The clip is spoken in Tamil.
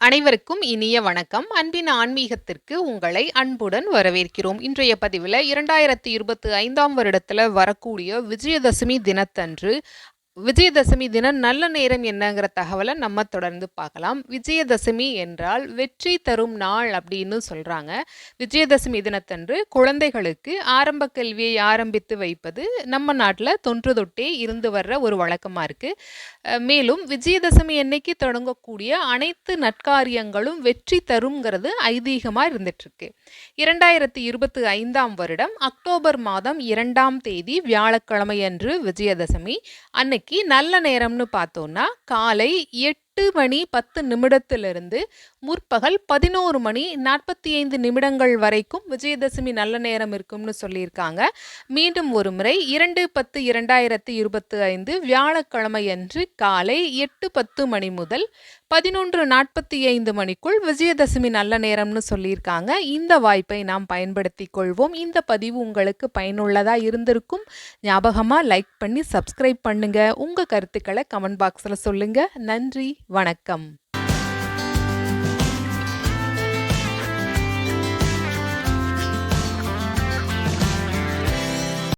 அனைவருக்கும் இனிய வணக்கம். அன்பின் ஆன்மீகத்திற்கு உங்களை அன்புடன் வரவேற்கிறோம். இன்றைய பதிவில் 2025ஆம் வருடத்தில் வரக்கூடிய விஜயதசமி தினத்தன்று விஜயதசமி தினம் நல்ல நேரம் என்னங்கிற தகவலை நம்ம தொடர்ந்து பார்க்கலாம். விஜயதசமி என்றால் வெற்றி தரும் நாள் அப்படின்னு சொல்கிறாங்க. விஜயதசமி தினத்தன்று குழந்தைகளுக்கு ஆரம்ப கல்வியை ஆரம்பித்து வைப்பது நம்ம நாட்டில் தொன்று தொட்டே இருந்து வர்ற ஒரு வழக்கமாக இருக்குது. மேலும் விஜயதசமி அன்னைக்கு தொடங்கக்கூடிய அனைத்து நற்காரியங்களும் வெற்றி தருங்கிறது ஐதீகமாக இருந்துட்டுருக்கு. 2025ஆம் வருடம் அக்டோபர் மாதம் 2ஆம் தேதி வியாழக்கிழமை அன்று விஜயதசமி. அன்னைக்கு நல்ல நேரம்னு பார்த்தோம்னா காலை 8 மணி 10 நிமிடத்திலிருந்து முற்பகல் 11 மணி 45 நிமிடங்கள் வரைக்கும் விஜயதசமி நல்ல நேரம் இருக்கும்னு சொல்லியிருக்காங்க. மீண்டும் ஒரு முறை 2/10/2025 வியாழக்கிழமை அன்று காலை 8:10 மணி முதல் 11:45 மணிக்குள் விஜயதசமி நல்ல நேரம்னு சொல்லியிருக்காங்க. இந்த வாய்ப்பை நாம் பயன்படுத்தி கொள்வோம். இந்த பதிவு உங்களுக்கு பயனுள்ளதாக இருந்திருக்கும். ஞாபகமாக லைக் பண்ணி சப்ஸ்கிரைப் பண்ணுங்க. உங்கள் கருத்துக்களை கமெண்ட் பாக்ஸில் சொல்லுங்க. நன்றி, வணக்கம்.